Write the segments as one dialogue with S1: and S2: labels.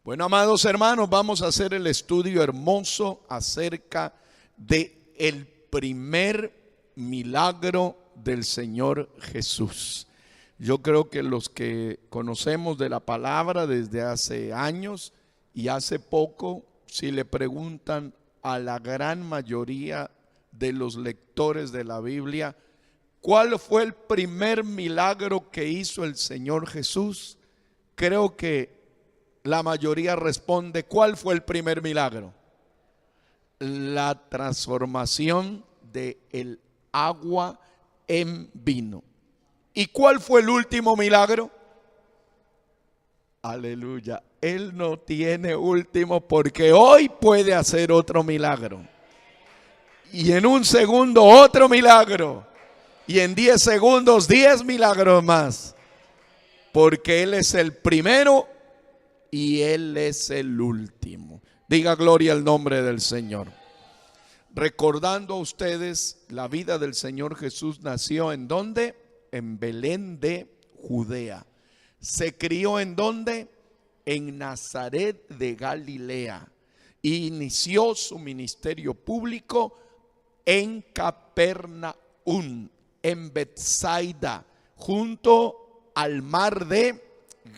S1: Bueno, amados hermanos, vamos a hacer el estudio hermoso acerca de el primer milagro del Señor Jesús. Yo creo que los que conocemos de la palabra desde hace años y hace poco, si le preguntan a la gran mayoría de los lectores de la Biblia, ¿cuál fue el primer milagro que hizo el Señor Jesús? Creo que la mayoría responde, ¿cuál fue el primer milagro? La transformación del agua en vino. ¿Y cuál fue el último milagro? Aleluya, Él no tiene último porque hoy puede hacer otro milagro. Y en un segundo otro milagro. Y en 10 segundos 10 milagros más. Porque Él es el primero y Él es el último. Diga gloria al nombre del Señor. Recordando a ustedes, la vida del Señor Jesús nació ¿en dónde? En Belén de Judea. Se crió ¿en dónde? En Nazaret de Galilea. Y inició su ministerio público en Capernaum, en Betsaida, junto al mar de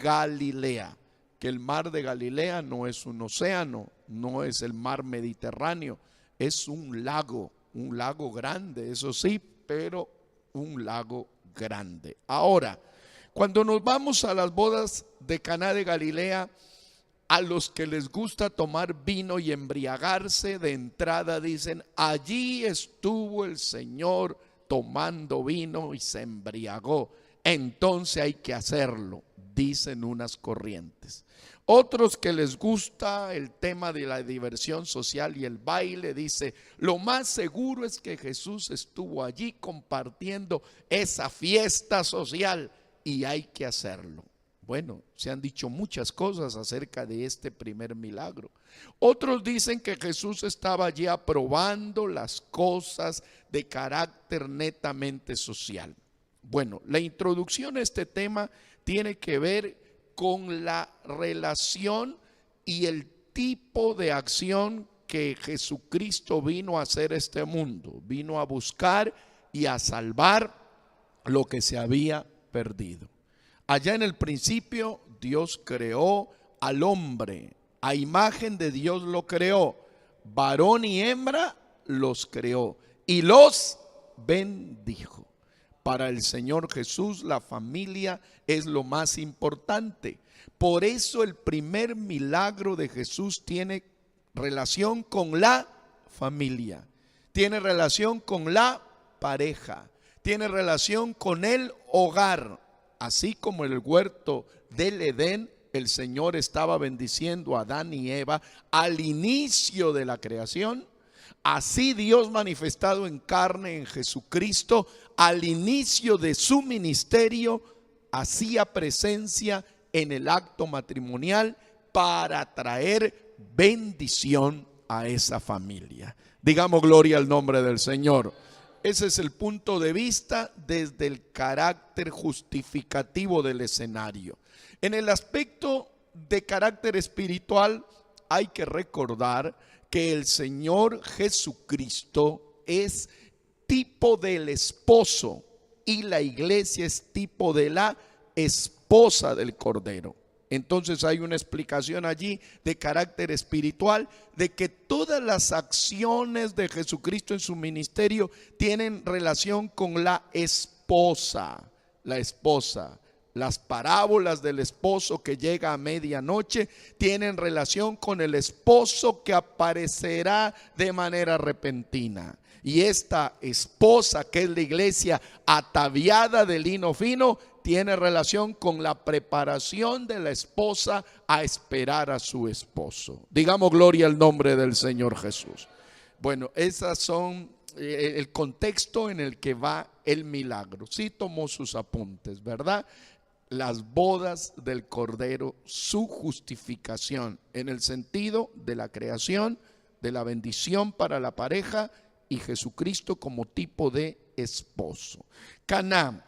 S1: Galilea. Que el mar de Galilea no es un océano, no es el mar Mediterráneo, es un lago grande, eso sí, pero un lago grande. Ahora, cuando nos vamos a las bodas de Caná de Galilea, a los que les gusta tomar vino y embriagarse, de entrada dicen, allí estuvo el Señor tomando vino y se embriagó, entonces hay que hacerlo, dicen unas corrientes. Otros que les gusta el tema de la diversión social y el baile, dice, lo más seguro es que Jesús estuvo allí compartiendo esa fiesta social y hay que hacerlo. Bueno, se han dicho muchas cosas acerca de este primer milagro. Otros dicen que Jesús estaba allí aprobando las cosas de carácter netamente social. Bueno, la introducción a este tema tiene que ver con la relación y el tipo de acción que Jesucristo vino a hacer a este mundo. Vino a buscar y a salvar lo que se había perdido. Allá en el principio Dios creó al hombre, a imagen de Dios lo creó, varón y hembra los creó y los bendijo. Para el Señor Jesús la familia es lo más importante. Por eso el primer milagro de Jesús tiene relación con la familia, tiene relación con la pareja, tiene relación con el hogar. Así como en el huerto del Edén, el Señor estaba bendiciendo a Adán y Eva al inicio de la creación. Así Dios manifestado en carne en Jesucristo al inicio de su ministerio hacía presencia en el acto matrimonial para traer bendición a esa familia. Digamos gloria al nombre del Señor. Ese es el punto de vista desde el carácter justificativo del escenario. En el aspecto de carácter espiritual hay que recordar que el Señor Jesucristo es tipo del esposo y la iglesia es tipo de la esposa del Cordero. Entonces hay una explicación allí de carácter espiritual de que todas las acciones de Jesucristo en su ministerio tienen relación con la esposa. La esposa. Las parábolas del esposo que llega a medianoche tienen relación con el esposo que aparecerá de manera repentina. Y esta esposa, que es la iglesia ataviada de lino fino, tiene relación con la preparación de la esposa a esperar a su esposo. Digamos gloria al nombre del Señor Jesús. Bueno, esas son el contexto en el que va el milagro. Sí tomó sus apuntes, ¿verdad? Las bodas del Cordero, su justificación en el sentido de la creación, de la bendición para la pareja y Jesucristo como tipo de esposo. Caná.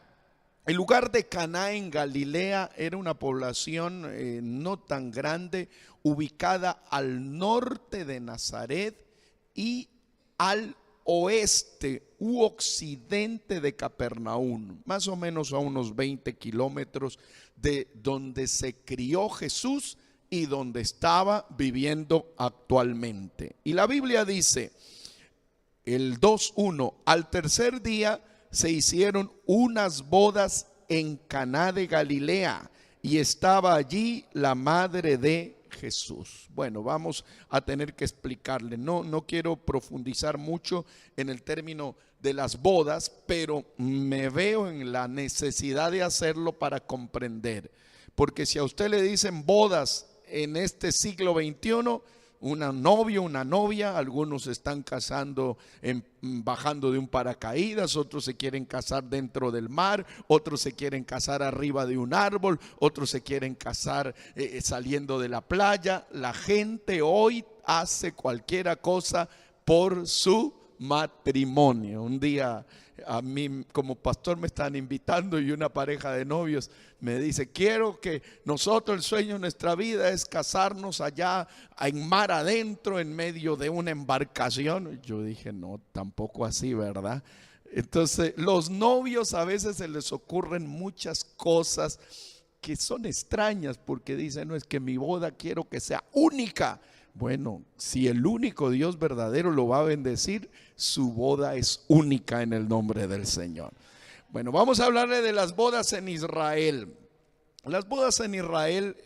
S1: El lugar de Caná en Galilea era una población no tan grande, ubicada al norte de Nazaret y al oeste u occidente de Capernaum, más o menos a unos 20 kilómetros de donde se crió Jesús y donde estaba viviendo actualmente. Y la Biblia dice, el 2:1, al tercer día se hicieron unas bodas en Caná de Galilea y estaba allí la madre de Jesús. Bueno, vamos a tener que explicarle. No quiero profundizar mucho en el término de las bodas, pero me veo en la necesidad de hacerlo para comprender. Porque si a usted le dicen bodas en este siglo XXI, un novio, una novia, algunos se están casando bajando de un paracaídas, otros se quieren casar dentro del mar, otros se quieren casar arriba de un árbol, otros se quieren casar saliendo de la playa. La gente hoy hace cualquier cosa por su matrimonio. Un día a mí como pastor me están invitando y una pareja de novios me dice: quiero que nosotros, el sueño de nuestra vida es casarnos allá en mar adentro, en medio de una embarcación. Yo dije: no, tampoco así, ¿verdad? Entonces los novios a veces se les ocurren muchas cosas que son extrañas, porque dicen: no, es que mi boda quiero que sea única. Bueno, si el único Dios verdadero lo va a bendecir, su boda es única en el nombre del Señor. Bueno, vamos a hablarle de las bodas en Israel. Las bodas en Israel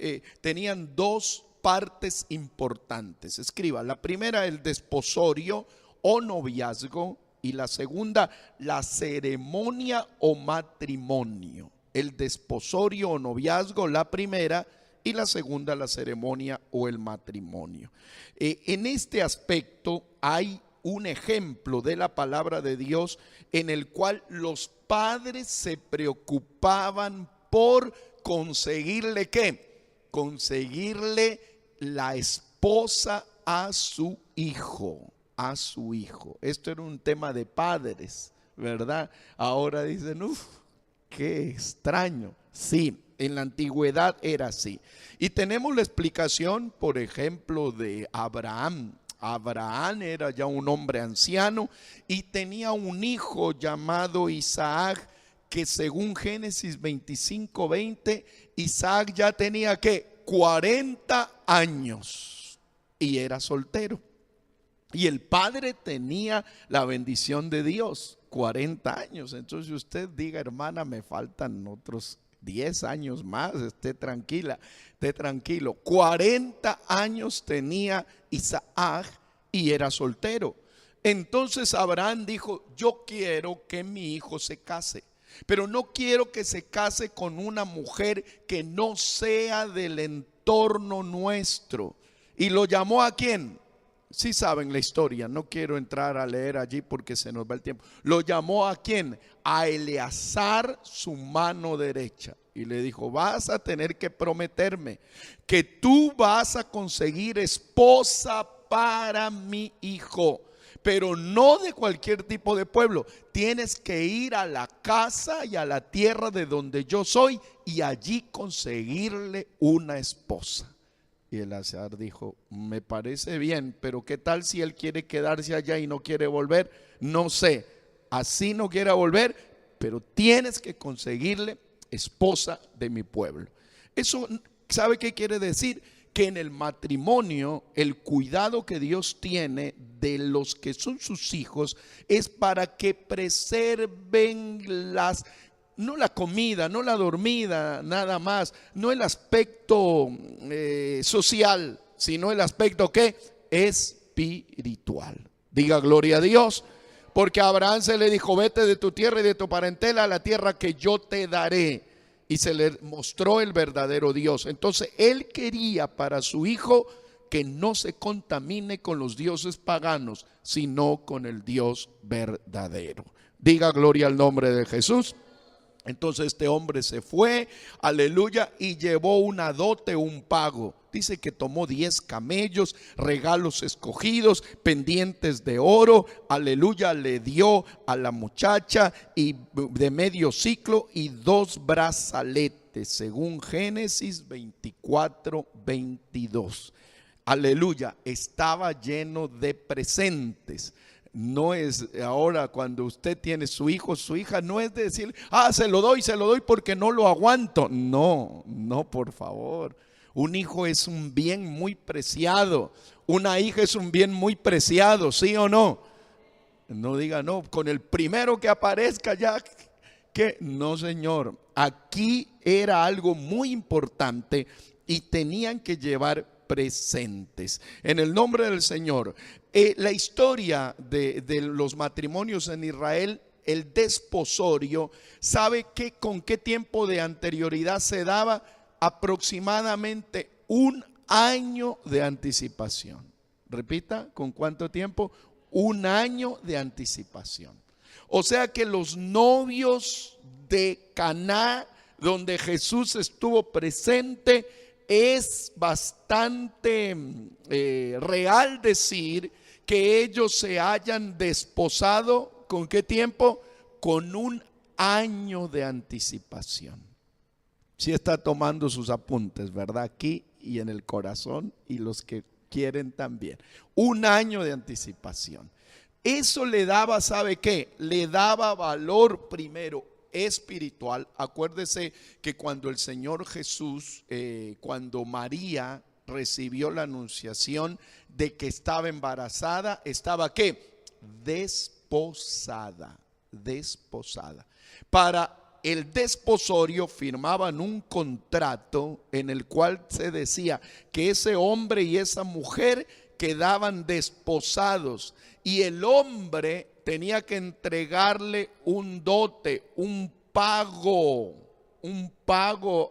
S1: tenían dos partes importantes. Escriba: la primera, el desposorio o noviazgo, y la segunda, la ceremonia o matrimonio. El desposorio o noviazgo, la primera, y la segunda, la ceremonia o el matrimonio. En este aspecto hay un ejemplo de la palabra de Dios en el cual los padres se preocupaban por conseguirle ¿qué? Conseguirle la esposa a su hijo, a su hijo. Esto era un tema de padres, ¿verdad? Ahora dicen: uff, qué extraño. Sí, en la antigüedad era así. Y tenemos la explicación, por ejemplo, de Abraham. Abraham era ya un hombre anciano y tenía un hijo llamado Isaac, que según Génesis 25:20, Isaac ya tenía ¿qué? 40 años y era soltero. Y el padre tenía la bendición de Dios, 40 años. Entonces usted diga: hermana, me faltan otros 10 años más, esté tranquila, esté tranquilo. 40 años tenía Isaac y era soltero. Entonces Abraham dijo: yo quiero que mi hijo se case, pero no quiero que se case con una mujer que no sea del entorno nuestro. Y lo llamó ¿a quién? Sí saben la historia, no quiero entrar a leer allí porque se nos va el tiempo. Lo llamó ¿a quién? A Eleazar, su mano derecha. Y le dijo: vas a tener que prometerme que tú vas a conseguir esposa para mi hijo, pero no de cualquier tipo de pueblo. Tienes que ir a la casa y a la tierra de donde yo soy y allí conseguirle una esposa. Y Eleazar dijo: me parece bien, pero ¿qué tal si él quiere quedarse allá y no quiere volver? No sé, así no quiera volver, pero tienes que conseguirle esposa de mi pueblo. Eso, ¿sabe qué quiere decir? Que en el matrimonio el cuidado que Dios tiene de los que son sus hijos es para que preserven no la comida, no la dormida, nada más, no el aspecto social, sino el aspecto ¿qué? Espiritual. Diga gloria a Dios. Porque a Abraham se le dijo: vete de tu tierra y de tu parentela a la tierra que yo te daré. Y se le mostró el verdadero Dios. Entonces él quería para su hijo que no se contamine con los dioses paganos, sino con el Dios verdadero. Diga gloria al nombre de Jesús. Entonces este hombre se fue, aleluya, y llevó una dote, un pago. Dice que tomó 10 camellos, regalos escogidos, pendientes de oro, aleluya, le dio a la muchacha y de medio ciclo y 2 brazaletes, según Génesis 24:22. Aleluya, estaba lleno de presentes. No es ahora cuando usted tiene su hijo, su hija, no es de decir, se lo doy porque no lo aguanto. No, por favor. Un hijo es un bien muy preciado. Una hija es un bien muy preciado, ¿sí o no? No diga no, con el primero que aparezca ya, que no, señor. Aquí era algo muy importante y tenían que llevar presentes. En el nombre del Señor. La historia de los matrimonios en Israel, el desposorio, ¿sabe con qué tiempo de anterioridad se daba? Aproximadamente 1 año de anticipación. Repita, ¿con cuánto tiempo? 1 año de anticipación. O sea que los novios de Caná, donde Jesús estuvo presente, es bastante real decir que ellos se hayan desposado. ¿Con qué tiempo? Con 1 año de anticipación. Si está tomando sus apuntes, ¿verdad? Aquí y en el corazón, y los que quieren también. 1 año de anticipación. Eso le daba, ¿sabe qué? Le daba valor primero espiritual. Acuérdese que cuando el Señor Jesús, cuando María recibió la anunciación de que estaba embarazada, estaba ¿qué? Desposada. Para el desposorio firmaban un contrato en el cual se decía que ese hombre y esa mujer quedaban desposados y el hombre tenía que entregarle un dote, un pago.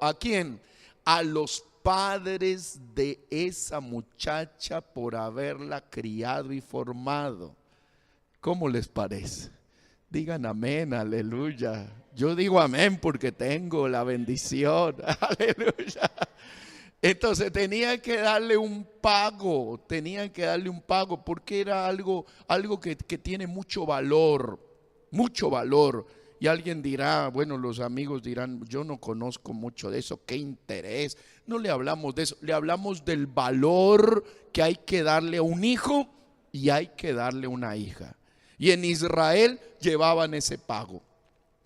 S1: ¿A quién? A los padres de esa muchacha por haberla criado y formado. ¿Cómo les parece? Digan amén, aleluya. Yo digo amén porque tengo la bendición, aleluya. Entonces tenían que darle un pago, porque era algo que tiene mucho valor. Y alguien dirá, bueno, los amigos dirán, yo no conozco mucho de eso, qué interés. No le hablamos de eso, le hablamos del valor que hay que darle a un hijo y hay que darle a una hija. Y en Israel llevaban ese pago,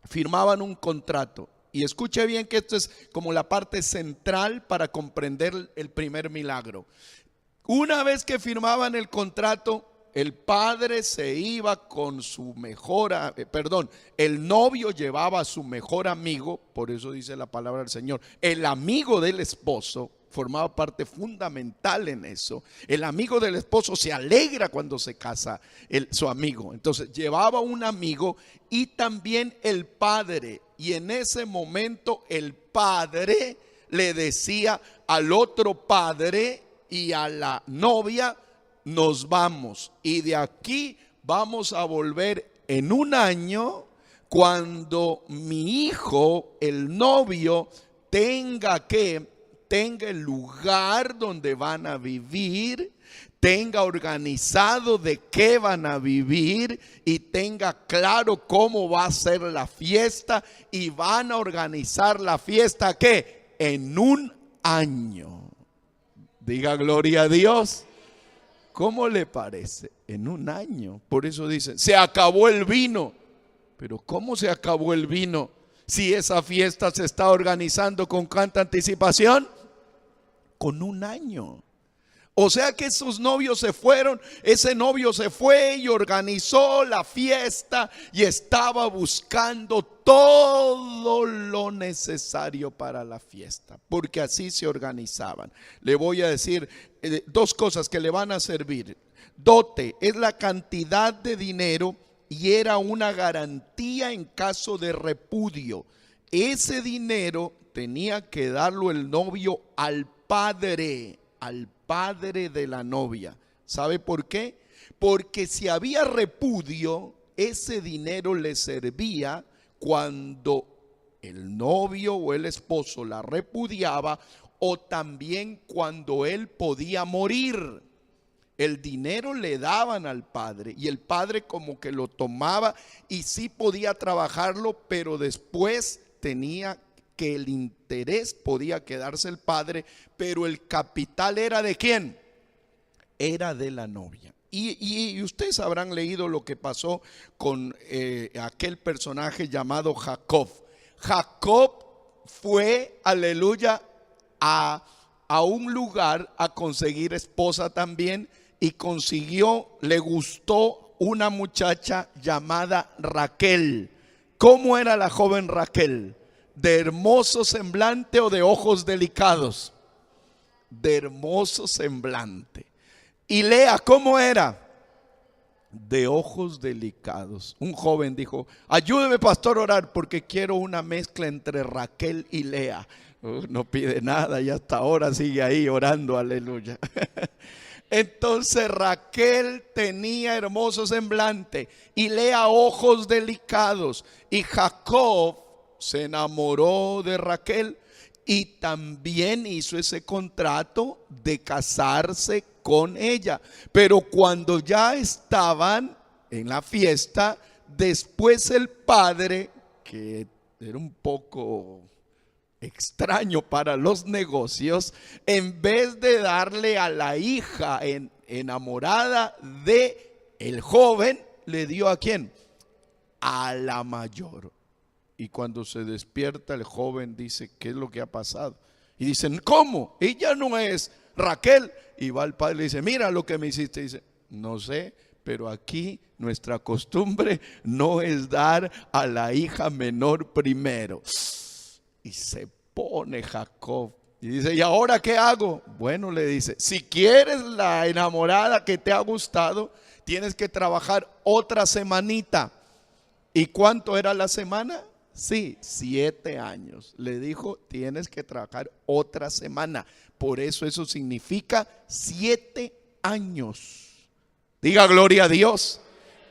S1: firmaban un contrato. Y escuche bien que esto es como la parte central para comprender el primer milagro. Una vez que firmaban el contrato, el padre se iba con su el novio llevaba a su mejor amigo, por eso dice la palabra del Señor, el amigo del esposo formaba parte fundamental en eso. El amigo del esposo se alegra cuando se casa su amigo. Entonces llevaba un amigo y también el padre. Y en ese momento el padre le decía al otro padre y a la novia, nos vamos. Y de aquí vamos a volver en 1 año cuando mi hijo, el novio, tenga el lugar donde van a vivir, tenga organizado de qué van a vivir y tenga claro cómo va a ser la fiesta, y van a organizar la fiesta ¿qué? En 1 año. Diga gloria a Dios. ¿Cómo le parece? En 1 año. Por eso dicen, se acabó el vino. Pero ¿cómo se acabó el vino? Si esa fiesta se está organizando con cuánta anticipación, con 1 año. O sea que esos novios se fueron, ese novio se fue y organizó la fiesta y estaba buscando todo lo necesario para la fiesta, porque así se organizaban. Le voy a decir 2 cosas que le van a servir. Dote es la cantidad de dinero y era una garantía en caso de repudio. Ese dinero tenía que darlo el novio al padre de la novia. ¿Sabe por qué? Porque si había repudio, ese dinero le servía cuando el novio o el esposo la repudiaba, o también cuando él podía morir. El dinero le daban al padre y el padre como que lo tomaba y sí podía trabajarlo, pero después tenía que el interés podía quedarse el padre, pero el capital era ¿de quién? Era de la novia. Y ustedes habrán leído lo que pasó con aquel personaje llamado Jacob. Jacob fue, aleluya, a un lugar a conseguir esposa también, y consiguió, le gustó una muchacha llamada Raquel. ¿Cómo era la joven Raquel? ¿De hermoso semblante o de ojos delicados? De hermoso semblante. Y Lea, ¿cómo era? De ojos delicados. Un joven dijo: ayúdeme, pastor, a orar porque quiero una mezcla entre Raquel y Lea. No pide nada y hasta ahora sigue ahí orando, aleluya. Entonces Raquel tenía hermoso semblante y Lea ojos delicados, y Jacob se enamoró de Raquel y también hizo ese contrato de casarse con ella. Pero cuando ya estaban en la fiesta, después el padre, que era un poco extraño para los negocios, en vez de darle a la hija enamorada de el joven, le dio ¿a quién? A la mayor. Y cuando se despierta el joven dice: ¿qué es lo que ha pasado? Y dicen: ¿cómo? Ella no es Raquel. Y va el padre y le dice: mira lo que me hiciste. Y dice: no sé, pero aquí nuestra costumbre no es dar a la hija menor primero. Y se pone Jacob y dice: ¿y ahora qué hago? Bueno, le dice: si quieres la enamorada que te ha gustado, tienes que trabajar otra semanita. ¿Y cuánto era la semana? Sí, 7 años. Le dijo: tienes que trabajar otra semana. Por eso significa 7 años. Diga gloria a Dios.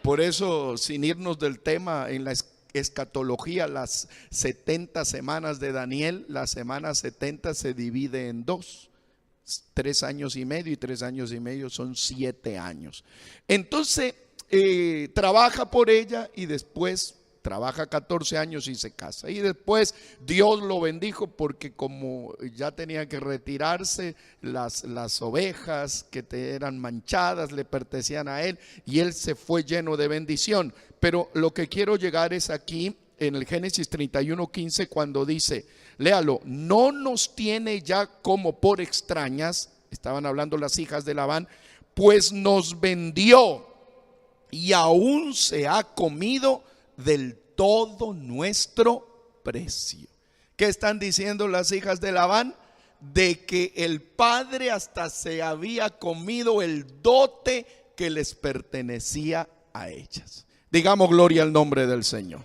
S1: Por eso, sin irnos del tema, en la escatología, las 70 semanas de Daniel, la semana 70 se divide en 2, 3 años y medio, y 3 años y medio son 7 años. Entonces trabaja por ella y después trabaja 14 años y se casa. Y después Dios lo bendijo porque como ya tenía que retirarse, las ovejas que eran manchadas le pertenecían a él, y él se fue lleno de bendición. Pero lo que quiero llegar es aquí en el Génesis 31:15, cuando dice, léalo: no nos tiene ya como por extrañas, estaban hablando las hijas de Labán, pues nos vendió y aún se ha comido del todo nuestro precio. ¿Qué están diciendo las hijas de Labán? De que el padre hasta se había comido el dote que les pertenecía a ellas. Digamos gloria al nombre del Señor.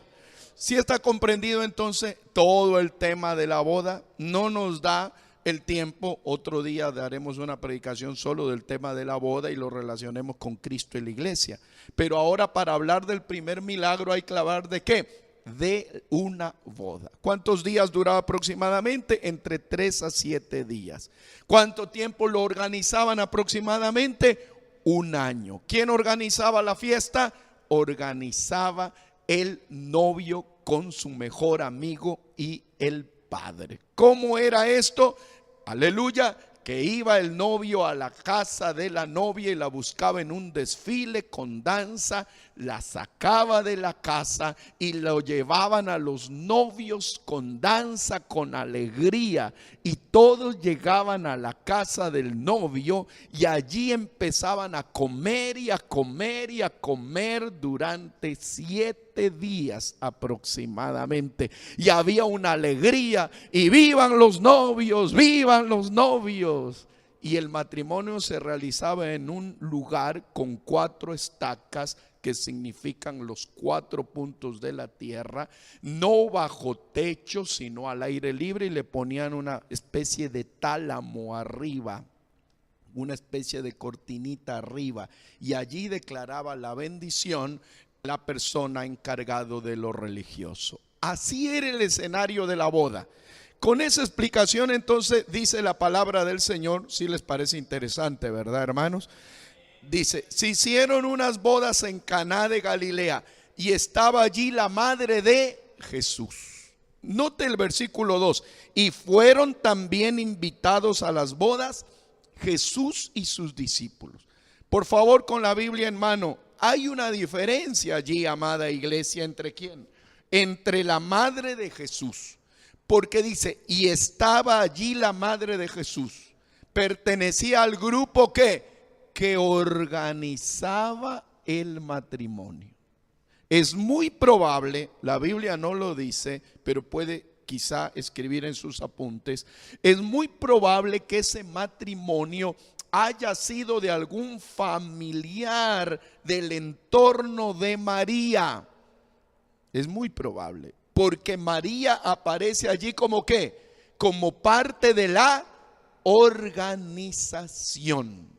S1: Si está comprendido entonces todo el tema de la boda. No nos da el tiempo, otro día daremos una predicación solo del tema de la boda y lo relacionemos con Cristo y la iglesia. Pero ahora, para hablar del primer milagro, hay que hablar ¿de qué? De una boda. ¿Cuántos días duraba aproximadamente? Entre 3 a 7 días. ¿Cuánto tiempo lo organizaban aproximadamente? 1 año. ¿Quién organizaba la fiesta? Organizaba el novio con su mejor amigo y el padre. ¿Cómo era esto? Aleluya, que iba el novio a la casa de la novia y la buscaba en un desfile con danza, la sacaba de la casa y lo llevaban a los novios con danza, con alegría, y todos llegaban a la casa del novio y allí empezaban a comer y a comer y a comer durante 7 días aproximadamente, y había una alegría y vivan los novios, vivan los novios. Y el matrimonio se realizaba en un lugar con 4 estacas, que significan los 4 puntos de la tierra, no bajo techo sino al aire libre, y le ponían una especie de tálamo arriba, una especie de cortinita arriba, y allí declaraba la bendición la persona encargado de lo religioso. Así era el escenario de la boda. Con esa explicación entonces dice la palabra del Señor, si les parece interesante, ¿verdad, hermanos? Dice, se hicieron unas bodas en Caná de Galilea y estaba allí la madre de Jesús. Note el versículo 2, y fueron también invitados a las bodas Jesús y sus discípulos. Por favor, con la Biblia en mano, hay una diferencia allí, amada iglesia, ¿entre quién? Entre la madre de Jesús, porque dice, y estaba allí la madre de Jesús. Pertenecía al grupo que organizaba el matrimonio. Es muy probable, la Biblia no lo dice, pero puede quizá escribir en sus apuntes, es muy probable que ese matrimonio haya sido de algún familiar del entorno de María. Es muy probable, porque María aparece allí como ¿qué? Como parte de la organización.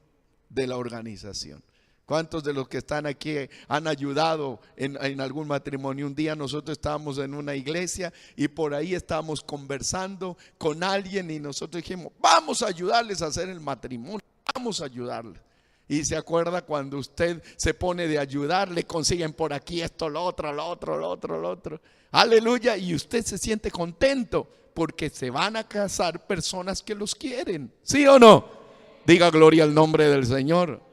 S1: ¿Cuántos de los que están aquí han ayudado en algún matrimonio? Un día nosotros estábamos en una iglesia y por ahí estábamos conversando con alguien y nosotros dijimos, vamos a ayudarles a hacer el matrimonio, vamos a ayudarles. Y se acuerda cuando usted se pone de ayudar, le consiguen por aquí esto, lo otro, lo otro, lo otro, lo otro. Aleluya, y usted se siente contento porque se van a casar personas que los quieren. ¿Sí o no? Diga gloria al nombre del Señor.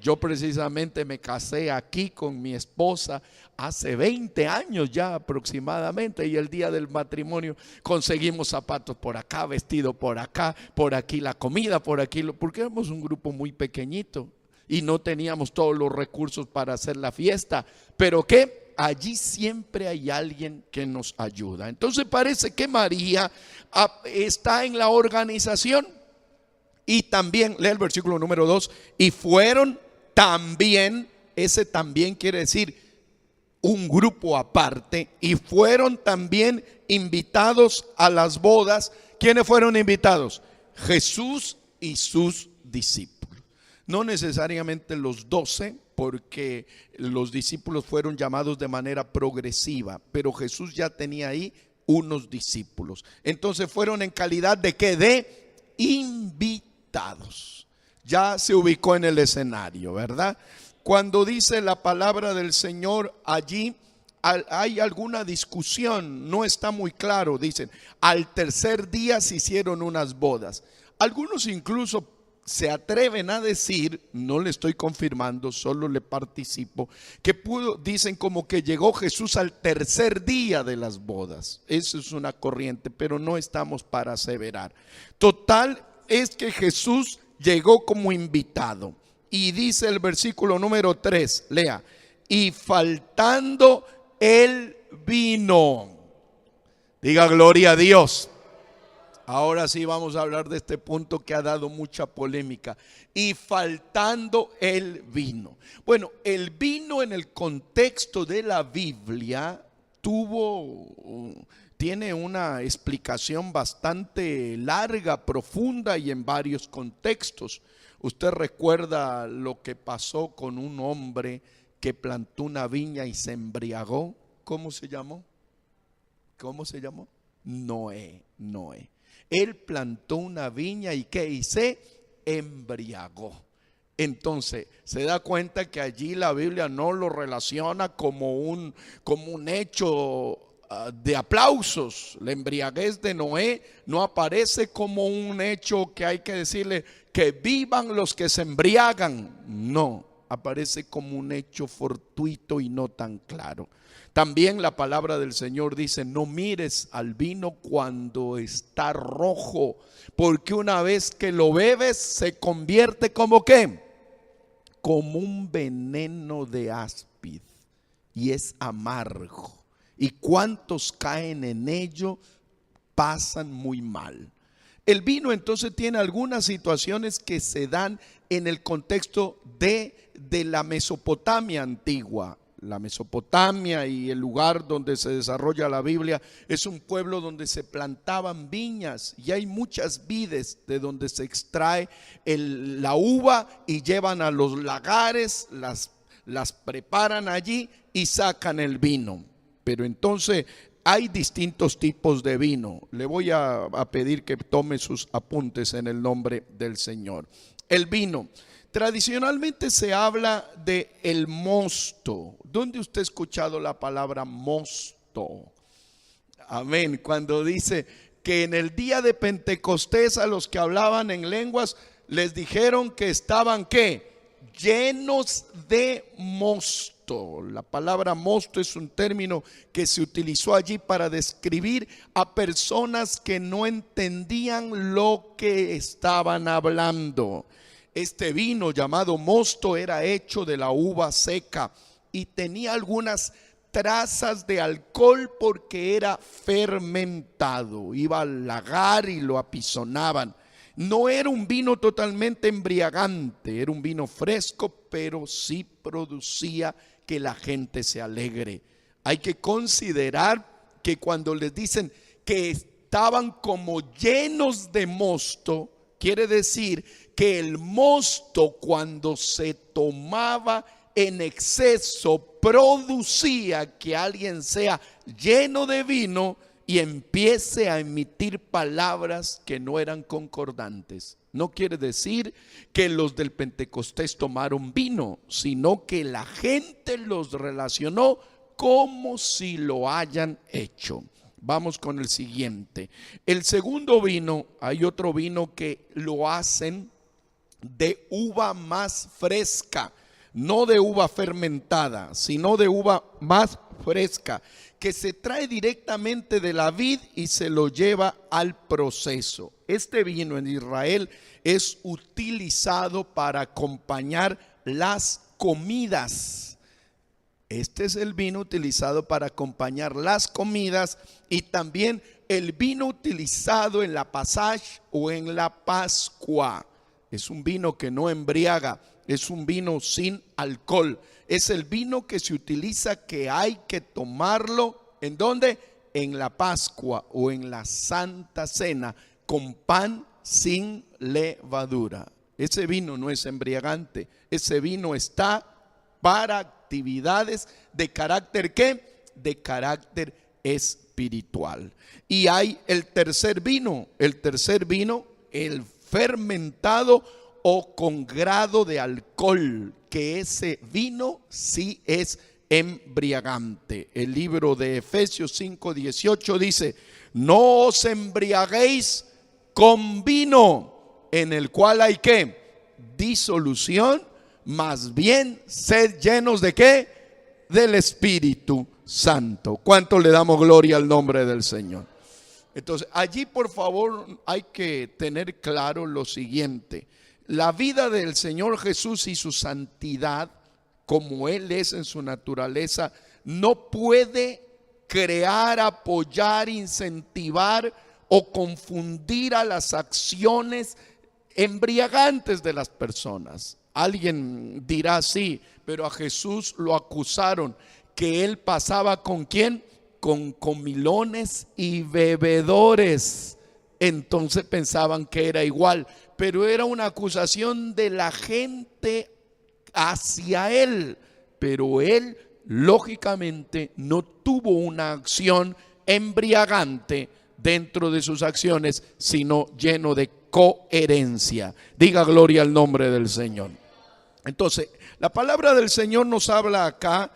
S1: Yo precisamente me casé aquí con mi esposa hace 20 años ya aproximadamente, y el día del matrimonio conseguimos zapatos por acá, vestido por acá, por aquí la comida, por aquí, porque éramos un grupo muy pequeñito y no teníamos todos los recursos para hacer la fiesta, pero que allí siempre hay alguien que nos ayuda. Entonces parece que María está en la organización. Y también, lea el versículo número 2, y fueron también, ese también quiere decir un grupo aparte, y fueron también invitados a las bodas. ¿Quiénes fueron invitados? Jesús y sus discípulos. No necesariamente los 12, porque los discípulos fueron llamados de manera progresiva, pero Jesús ya tenía ahí unos discípulos. Entonces fueron en calidad de ¿qué? De invitados. Ya se ubicó en el escenario, ¿verdad? Cuando dice la palabra del Señor allí, hay alguna discusión, no está muy claro. Dicen, al tercer día se hicieron unas bodas. Algunos incluso se atreven a decir, no le estoy confirmando, solo le participo, que dicen como que llegó Jesús al tercer día de las bodas. Eso es una corriente, pero no estamos para aseverar. Total es que Jesús llegó como invitado. Y dice el versículo número 3, lea, y faltando el vino. Diga gloria a Dios. Ahora sí vamos a hablar de este punto que ha dado mucha polémica. Y faltando el vino. Bueno, el vino en el contexto de la Biblia tiene una explicación bastante larga, profunda y en varios contextos. Usted recuerda lo que pasó con un hombre que plantó una viña y se embriagó. ¿Cómo se llamó? ¿Cómo se llamó? Noé. Él plantó una viña y ¿qué? Y se embriagó. Entonces se da cuenta que allí la Biblia no lo relaciona como un hecho de aplausos. La embriaguez de Noé no aparece como un hecho que hay que decirle que vivan los que se embriagan. No, aparece como un hecho fortuito y no tan claro. También la palabra del Señor dice, no mires al vino cuando está rojo, porque una vez que lo bebes se convierte como ¿qué? Como un veneno de áspid y es amargo. Y cuantos caen en ello pasan muy mal. El vino entonces tiene algunas situaciones que se dan en el contexto de la Mesopotamia antigua. La Mesopotamia y el lugar donde se desarrolla la Biblia es un pueblo donde se plantaban viñas y hay muchas vides de donde se extrae la uva y llevan a los lagares, las preparan allí y sacan el vino. Pero entonces hay distintos tipos de vino. Le voy a pedir que tome sus apuntes en el nombre del Señor. El vino. Tradicionalmente se habla de el mosto. ¿Dónde usted ha escuchado la palabra mosto? Amén. Cuando dice que en el día de Pentecostés a los que hablaban en lenguas les dijeron que estaban ¿qué? Llenos de mosto. La palabra mosto es un término que se utilizó allí para describir a personas que no entendían lo que estaban hablando. Este vino llamado mosto era hecho de la uva seca y tenía algunas trazas de alcohol porque era fermentado. Iba al lagar y lo apisonaban. No era un vino totalmente embriagante, era un vino fresco, pero sí producía que la gente se alegre. Hay que considerar que cuando les dicen que estaban como llenos de mosto, quiere decir que el mosto, cuando se tomaba en exceso, producía que alguien sea lleno de vino y empiece a emitir palabras que no eran concordantes. No quiere decir que los del Pentecostés tomaron vino, sino que la gente los relacionó como si lo hayan hecho. Vamos con el siguiente. El segundo vino, hay otro vino que lo hacen de uva más fresca, no de uva fermentada, sino de uva más fresca, que se trae directamente de la vid y se lo lleva al proceso. Este vino en Israel es utilizado para acompañar las comidas. Este es el vino utilizado para acompañar las comidas y también el vino utilizado en la Pasaj o en la Pascua. Es un vino que no embriaga, es un vino sin alcohol. Es el vino que se utiliza, que hay que tomarlo, ¿en dónde? En la Pascua o en la Santa Cena, con pan sin levadura. Ese vino no es embriagante, ese vino está para actividades de carácter ¿qué? De carácter espiritual. Y hay el tercer vino, el fermentado o con grado de alcohol, que ese vino sí es embriagante. El libro de Efesios 5:18 dice: no os embriaguéis con vino, en el cual hay ¿qué? Disolución, más bien sed llenos de ¿qué? Del Espíritu Santo. ¿Cuánto le damos gloria al nombre del Señor? Entonces, allí por favor hay que tener claro lo siguiente: la vida del Señor Jesús y su santidad, como Él es en su naturaleza, no puede crear, apoyar, incentivar o confundir a las acciones embriagantes de las personas. Alguien dirá: sí, pero a Jesús lo acusaron que Él pasaba ¿con quién? Con comilones y bebedores. Entonces pensaban que era igual, pero era una acusación de la gente hacia Él. Pero Él lógicamente no tuvo una acción embriagante dentro de sus acciones, sino lleno de coherencia. Diga gloria al nombre del Señor. Entonces, la palabra del Señor nos habla acá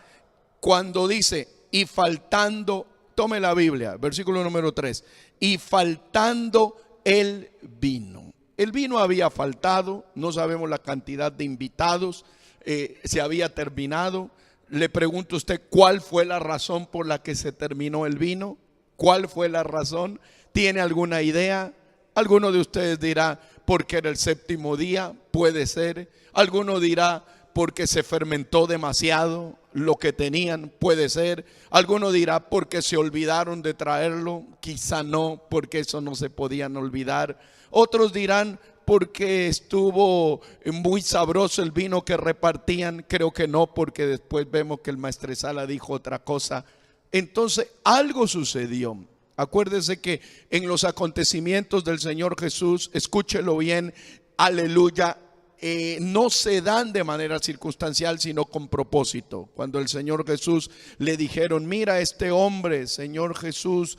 S1: cuando dice: y faltando, tome la Biblia, versículo número 3, y faltando el vino. El vino había faltado, no sabemos la cantidad de invitados, se había terminado. Le pregunto a usted, ¿cuál fue la razón por la que se terminó el vino? ¿Cuál fue la razón? ¿Tiene alguna idea? Alguno de ustedes dirá: porque era el séptimo día, puede ser. Alguno dirá: porque se fermentó demasiado lo que tenían, puede ser. Alguno dirá: porque se olvidaron de traerlo, quizá no, porque eso no se podían olvidar. Otros dirán: porque estuvo muy sabroso el vino que repartían. Creo que no, porque después vemos que el maestresala dijo otra cosa. Entonces algo sucedió. Acuérdese que en los acontecimientos del Señor Jesús, escúchelo bien, aleluya, no se dan de manera circunstancial, sino con propósito. Cuando el Señor Jesús le dijeron: mira, este hombre, Señor Jesús,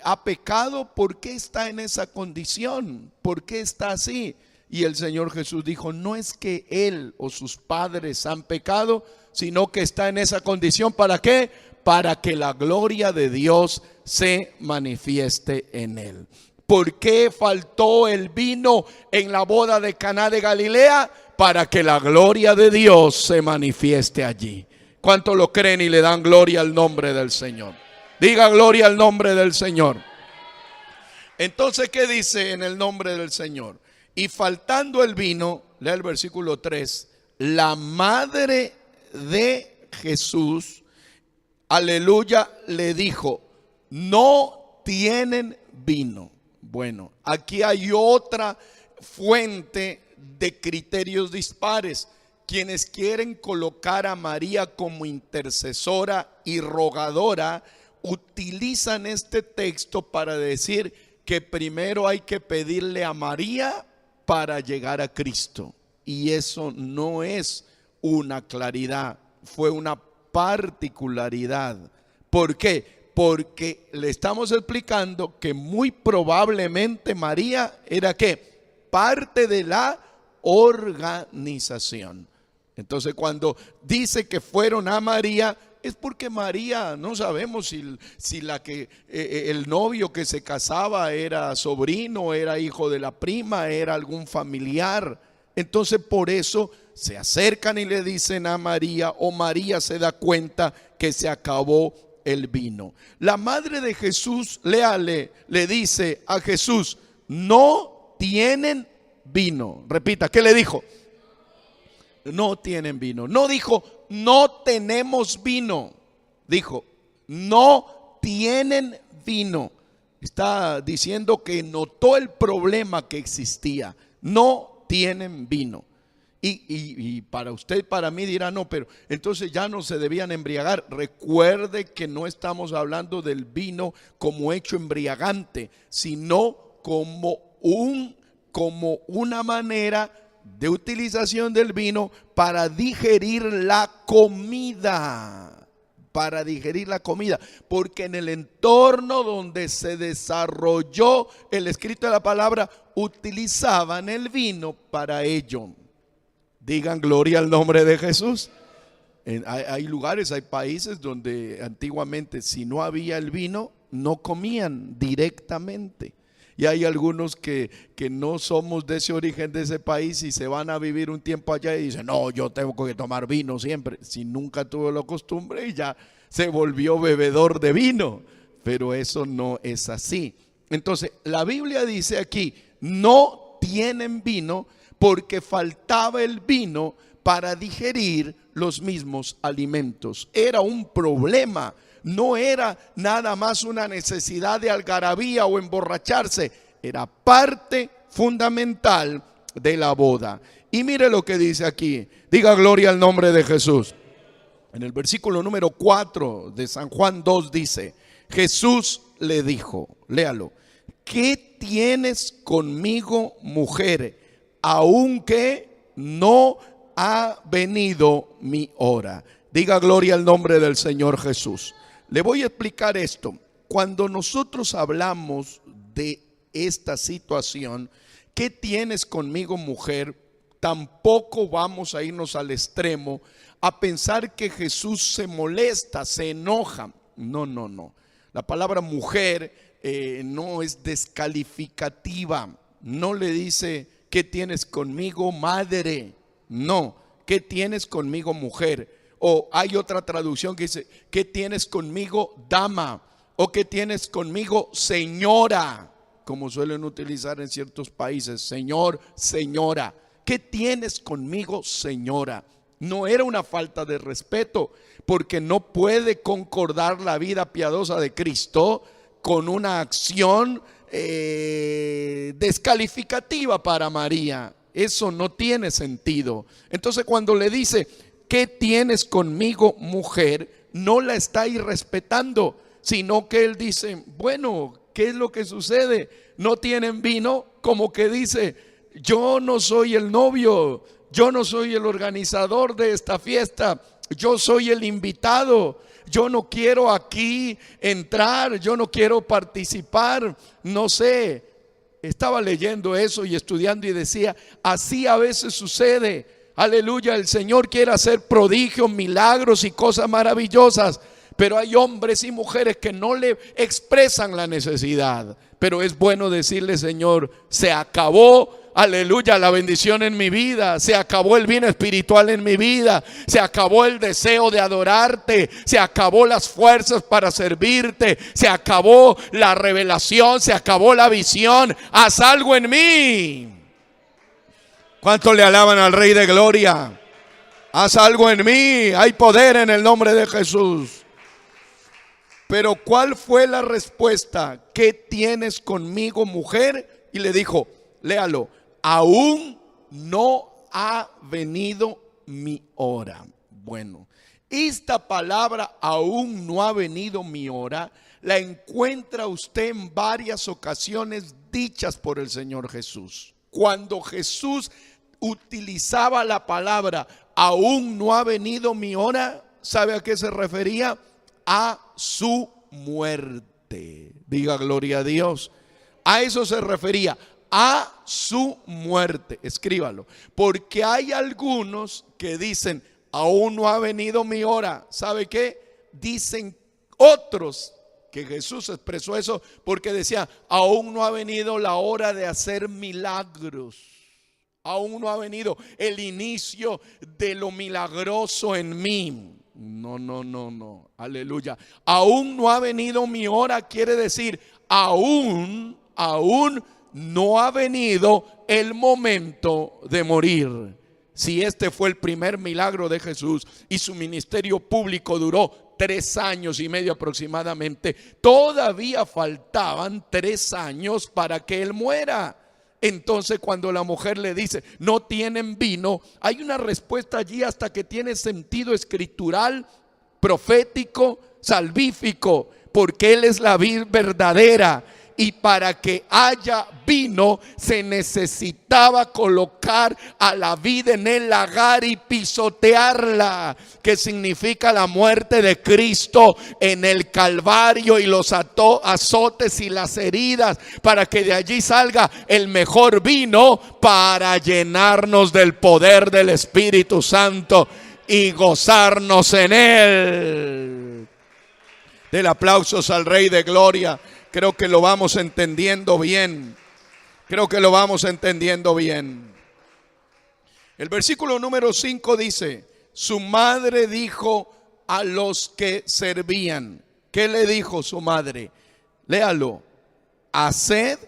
S1: ha pecado, ¿por qué está en esa condición? ¿Por qué está así? Y el Señor Jesús dijo: no es que él o sus padres han pecado, sino que está en esa condición. ¿Para qué? Para que la gloria de Dios se manifieste en él. ¿Por qué faltó el vino en la boda de Caná de Galilea? Para que la gloria de Dios se manifieste allí. ¿Cuántos lo creen y le dan gloria al nombre del Señor? Diga gloria al nombre del Señor. Entonces, ¿qué dice en el nombre del Señor? Y faltando el vino, lea el versículo 3, la madre de Jesús, aleluya, le dijo: no tienen vino. Bueno, aquí hay otra fuente de criterios dispares. Quienes quieren colocar a María como intercesora y rogadora utilizan este texto para decir que primero hay que pedirle a María para llegar a Cristo. Y eso no es una claridad, fue una particularidad. ¿Por qué? Porque le estamos explicando que muy probablemente María era ¿qué? Parte de la organización. Entonces, cuando dice que fueron a María, es porque María, no sabemos si el novio que se casaba era sobrino, era hijo de la prima, era algún familiar. Entonces, por eso se acercan y le dicen a María, o María se da cuenta que se acabó el vino. La madre de Jesús, léale, le dice a Jesús: no tienen vino. Repita, ¿qué le dijo? No tienen vino. No dijo no tenemos vino, dijo no tienen vino. Está diciendo que notó el problema que existía. No tienen vino. Y para usted, para mí dirá: no, pero entonces ya no se debían embriagar. Recuerde que no estamos hablando del vino como hecho embriagante, sino como una manera de utilización del vino para digerir la comida. Para digerir la comida. Porque en el entorno donde se desarrolló el escrito de la palabra, utilizaban el vino para ello. Digan gloria al nombre de Jesús. Hay lugares, hay países donde antiguamente, si no había el vino, no comían directamente. Y hay algunos que no somos de ese origen, de ese país, y se van a vivir un tiempo allá y dicen: no, yo tengo que tomar vino siempre. Si nunca tuvo la costumbre y ya se volvió bebedor de vino. Pero eso no es así. Entonces, la Biblia dice aquí: no tienen vino, porque faltaba el vino para digerir los mismos alimentos. Era un problema. No era nada más una necesidad de algarabía o emborracharse. Era parte fundamental de la boda. Y mire lo que dice aquí. Diga gloria al nombre de Jesús. En el versículo número 4 de San Juan 2 dice: Jesús le dijo, léalo: ¿qué tienes conmigo, mujer? Aunque no ha venido mi hora. Diga gloria al nombre del Señor Jesús. Le voy a explicar esto. Cuando nosotros hablamos de esta situación, ¿qué tienes conmigo, mujer? Tampoco vamos a irnos al extremo a pensar que Jesús se molesta, se enoja. No. La palabra mujer no es descalificativa. No le dice: ¿qué tienes conmigo, madre? No, ¿qué tienes conmigo, mujer? O hay otra traducción que dice: ¿qué tienes conmigo, dama? O ¿qué tienes conmigo, señora? Como suelen utilizar en ciertos países: señor, señora. ¿Qué tienes conmigo, señora? No era una falta de respeto, porque no puede concordar la vida piadosa de Cristo con una acción descalificativa para María. Eso no tiene sentido. Entonces, cuando le dice: ¿qué tienes conmigo, mujer?, no la está irrespetando, sino que él dice: bueno, ¿qué es lo que sucede? No tienen vino, como que dice: yo no soy el novio, yo no soy el organizador de esta fiesta, yo soy el invitado. Yo no quiero aquí entrar, yo no quiero participar, no sé. Estaba leyendo eso y estudiando y decía, así a veces sucede. Aleluya, el Señor quiere hacer prodigios, milagros y cosas maravillosas, pero hay hombres y mujeres que no le expresan la necesidad. Pero es bueno decirle, Señor, se acabó, aleluya, la bendición en mi vida, se acabó el bien espiritual en mi vida, se acabó el deseo de adorarte, se acabó las fuerzas para servirte, se acabó la revelación, se acabó la visión. Haz algo en mí. ¿Cuánto le alaban al Rey de Gloria? Haz algo en mí. Hay poder en el nombre de Jesús. Pero ¿cuál fue la respuesta? ¿Qué tienes conmigo, mujer? Y le dijo, léalo, aún no ha venido mi hora. Bueno, esta palabra, aún no ha venido mi hora, la encuentra usted en varias ocasiones dichas por el Señor Jesús. Cuando Jesús utilizaba la palabra, aún no ha venido mi hora, ¿sabe a qué se refería? A su muerte. Diga gloria a Dios. A eso se refería, a su muerte. Escríbalo, porque hay algunos que dicen, aún no ha venido mi hora. ¿Sabe qué? Dicen otros que Jesús expresó eso porque decía, aún no ha venido la hora de hacer milagros. Aún no ha venido el inicio de lo milagroso en mí. No, aleluya. Aún no ha venido mi hora quiere decir, aún no ha venido el momento de morir. Si este fue el primer milagro de Jesús y su ministerio público duró 3 años y medio aproximadamente, todavía faltaban 3 años para que él muera. Entonces cuando la mujer le dice, no tienen vino, hay una respuesta allí hasta que tiene sentido escritural, profético, salvífico, porque él es la vid verdadera. Y para que haya vino se necesitaba colocar a la vid en el lagar y pisotearla, que significa la muerte de Cristo en el Calvario y los azotes y las heridas, para que de allí salga el mejor vino para llenarnos del poder del Espíritu Santo y gozarnos en él. Del aplausos al Rey de Gloria. Creo que lo vamos entendiendo bien. Creo que lo vamos entendiendo bien. El versículo número 5 dice, su madre dijo a los que servían. ¿Qué le dijo su madre? Léalo. Haced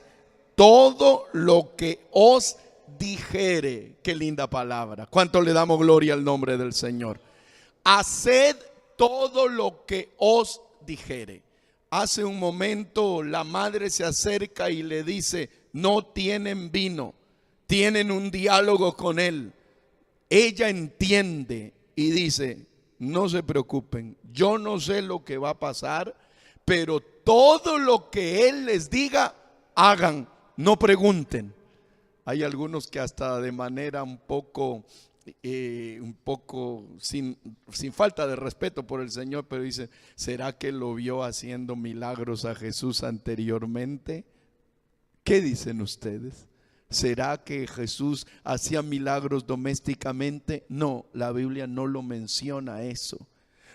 S1: todo lo que os dijere. Qué linda palabra. ¿Cuánto le damos gloria al nombre del Señor? Haced todo lo que os dijere. Hace un momento la madre se acerca y le dice, no tienen vino. Tienen un diálogo con él. Ella entiende y dice, no se preocupen, yo no sé lo que va a pasar, pero todo lo que él les diga, hagan, no pregunten. Hay algunos que hasta de manera un poco sin falta de respeto por el Señor, pero dice, ¿será que lo vio haciendo milagros a Jesús anteriormente? ¿Qué dicen ustedes? ¿Será que Jesús hacía milagros domésticamente? No, la Biblia no lo menciona eso.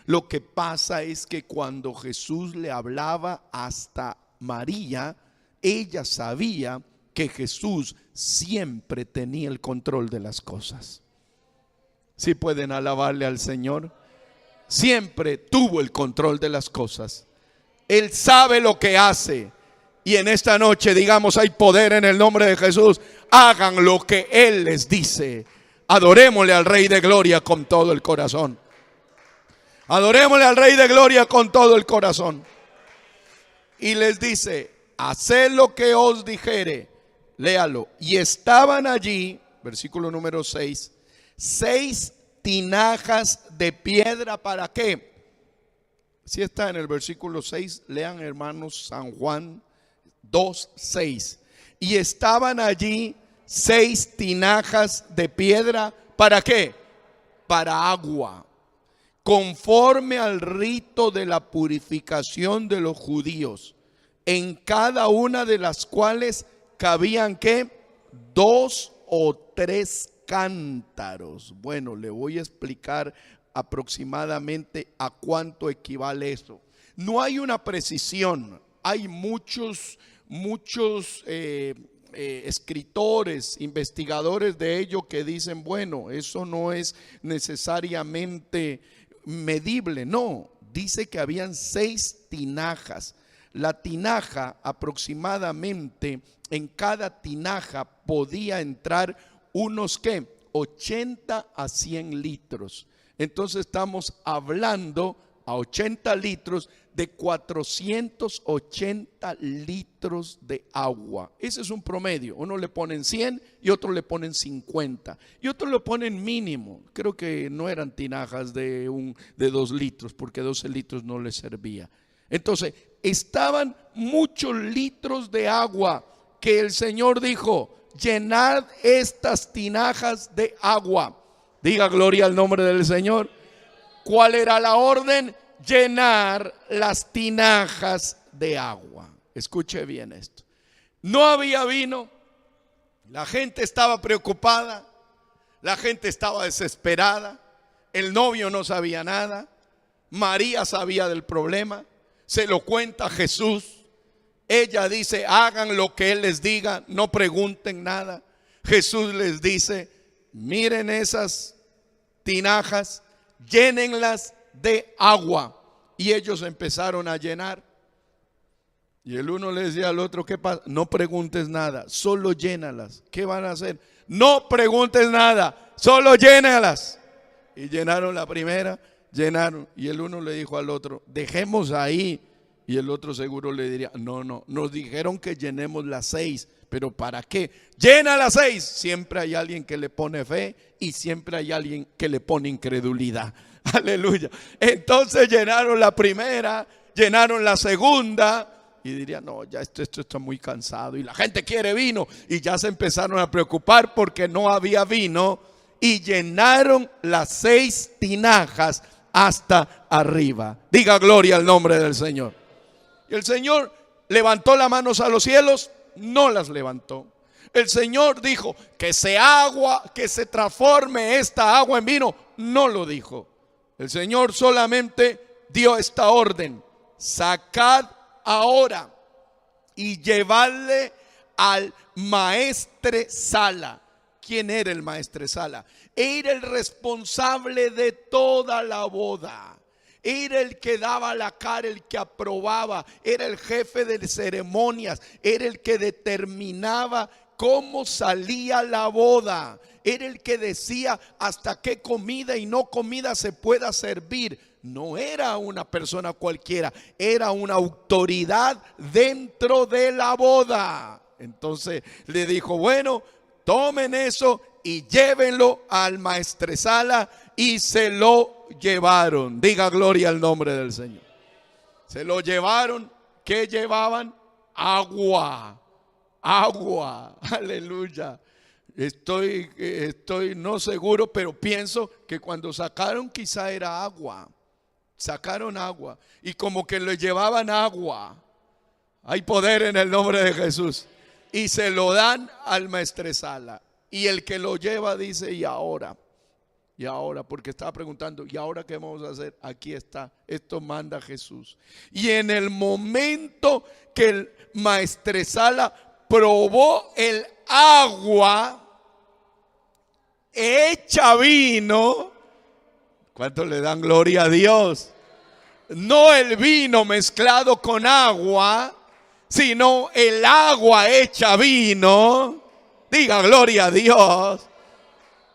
S1: Lo que pasa es que cuando Jesús le hablaba hasta María, ella sabía que Jesús siempre tenía el control de las cosas. Si pueden alabarle al Señor, siempre tuvo el control de las cosas. Él sabe lo que hace. Y en esta noche digamos, hay poder en el nombre de Jesús. Hagan lo que Él les dice. Adorémosle al Rey de Gloria con todo el corazón. Adorémosle al Rey de Gloria con todo el corazón. Y les dice, haced lo que os dijere. Léalo. Y estaban allí, versículo número 6, 6 tinajas de piedra. ¿Para qué? Si está en el versículo 6, lean hermanos San Juan 2:6. Y estaban allí 6 tinajas de piedra. ¿Para qué? Para agua, conforme al rito de la purificación de los judíos, en cada una de las cuales cabían ¿qué? 2 o 3 cántaros. Bueno, le voy a explicar aproximadamente a cuánto equivale eso. No hay una precisión, hay muchos escritores, investigadores de ello que dicen, bueno, eso no es necesariamente medible. No, dice que habían 6 tinajas. La tinaja aproximadamente, en cada tinaja podía entrar unos ¿qué? 80 a 100 litros. Entonces estamos hablando a 80 litros de 480 litros de agua. Ese es un promedio. Uno le ponen 100 y otro le ponen 50 y otro le ponen mínimo. Creo que no eran tinajas de 2 litros, porque 12 litros no les servía. Entonces estaban muchos litros de agua que el Señor dijo: llenad estas tinajas de agua. Diga gloria al nombre del Señor. ¿Cuál era la orden? Llenar las tinajas de agua. Escuche bien esto. No había vino. La gente estaba preocupada. La gente estaba desesperada. El novio no sabía nada. María sabía del problema. Se lo cuenta a Jesús. Ella dice: hagan lo que Él les diga, no pregunten nada. Jesús les dice: miren esas tinajas, llénenlas de agua. Y ellos empezaron a llenar. Y el uno le decía al otro: ¿qué pasa? No preguntes nada, solo llénalas. ¿Qué van a hacer? No preguntes nada, solo llénalas. Y llenaron la primera, llenaron. Y el uno le dijo al otro: dejemos ahí. Y el otro seguro le diría: no, nos dijeron que llenemos las 6. ¿Pero para qué? Llena las 6. Siempre hay alguien que le pone fe y siempre hay alguien que le pone incredulidad. Aleluya. Entonces llenaron la primera, llenaron la segunda y dirían: no, ya esto está muy cansado y la gente quiere vino. Y ya se empezaron a preocupar porque no había vino y llenaron las 6 tinajas hasta arriba. Diga gloria al nombre del Señor. Y el Señor levantó las manos a los cielos. No las levantó. El Señor dijo: que se transforme esta agua en vino. No lo dijo. El Señor solamente dio esta orden: sacad ahora y llevadle al maestresala. ¿Quién era el maestresala? Era el responsable de toda la boda. Era el que daba la cara, el que aprobaba, era el jefe de ceremonias, era el que determinaba cómo salía la boda, era el que decía hasta qué comida y no comida se pueda servir. No era una persona cualquiera, era una autoridad dentro de la boda. Entonces le dijo: bueno, tomen eso y llévenlo al maestresala. Y se lo llevaron. Diga gloria al nombre del Señor. Se lo llevaron. ¿Qué llevaban? Agua. Agua. Aleluya. Estoy no seguro, pero pienso que cuando sacaron quizá era agua. Sacaron agua. Y como que le llevaban agua. Hay poder en el nombre de Jesús. Y se lo dan al maestresala. Y el que lo lleva dice: ¿y ahora? Y ahora, porque estaba preguntando: ¿y ahora qué vamos a hacer? Aquí está, esto manda Jesús. Y en el momento que el maestresala probó el agua hecha vino, ¿cuánto le dan gloria a Dios? No el vino mezclado con agua, sino el agua hecha vino. Diga gloria a Dios.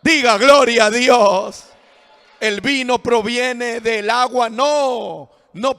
S1: Diga gloria a Dios. El vino proviene del agua, no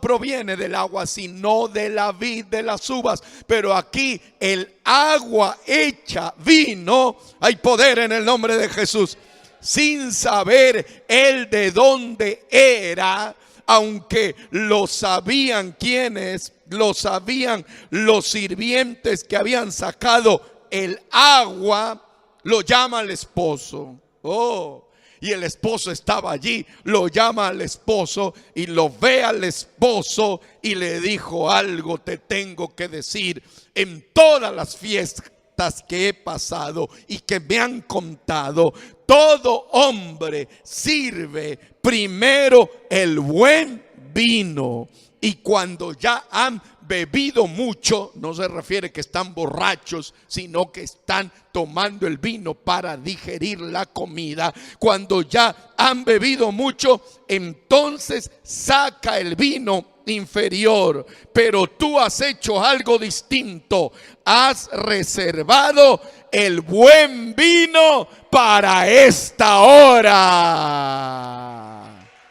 S1: proviene del agua, sino de la vid, de las uvas. Pero aquí el agua hecha vino, hay poder en el nombre de Jesús. Sin saber él de dónde era, aunque lo sabían quienes, lo sabían los sirvientes que habían sacado el agua. lo llama al esposo. Oh, y el esposo estaba allí, lo llama al esposo y lo ve al esposo y le dijo: algo te tengo que decir. En todas las fiestas que he pasado y que me han contado, todo hombre sirve primero el buen vino, y cuando ya han bebido mucho, no se refiere que están borrachos, sino que están tomando el vino para digerir la comida. Cuando ya han bebido mucho, entonces saca el vino inferior. Pero tú has hecho algo distinto: has reservado el buen vino para esta hora.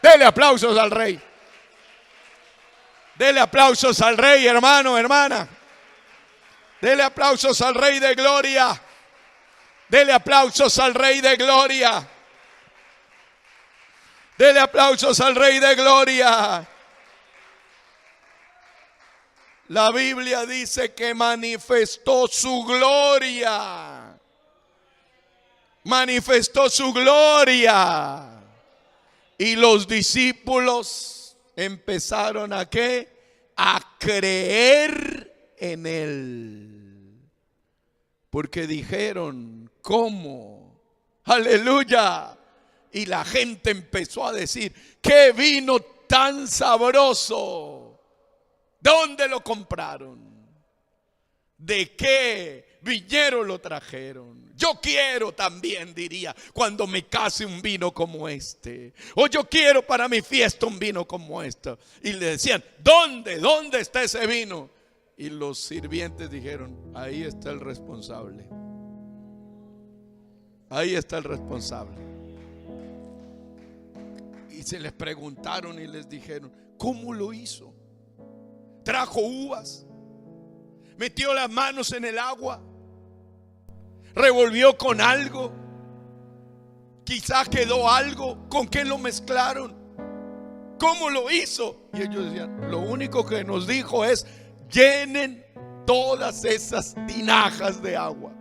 S1: Dele aplausos al Rey. Dele aplausos al Rey, hermano, hermana. Dele aplausos al Rey de Gloria. Dele aplausos al Rey de Gloria. Dele aplausos al Rey de Gloria. La Biblia dice que manifestó su gloria. Manifestó su gloria. Y los discípulos empezaron ¿a qué? A creer en él. Porque dijeron: ¿cómo? Aleluya. Y la gente empezó a decir: ¡qué vino tan sabroso! ¿Dónde lo compraron? ¿De qué viñedo lo trajeron? Yo quiero también, diría, cuando me case un vino como este. O yo quiero para mi fiesta un vino como este. Y le decían: ¿dónde está ese vino? Y los sirvientes dijeron: ahí está el responsable. Ahí está el responsable. Y se les preguntaron y les dijeron: ¿cómo lo hizo? Trajo uvas, metió las manos en el agua, revolvió con algo, quizá quedó algo. ¿Con qué lo mezclaron? ¿Cómo lo hizo? Y ellos decían: lo único que nos dijo es: llenen todas esas tinajas de agua.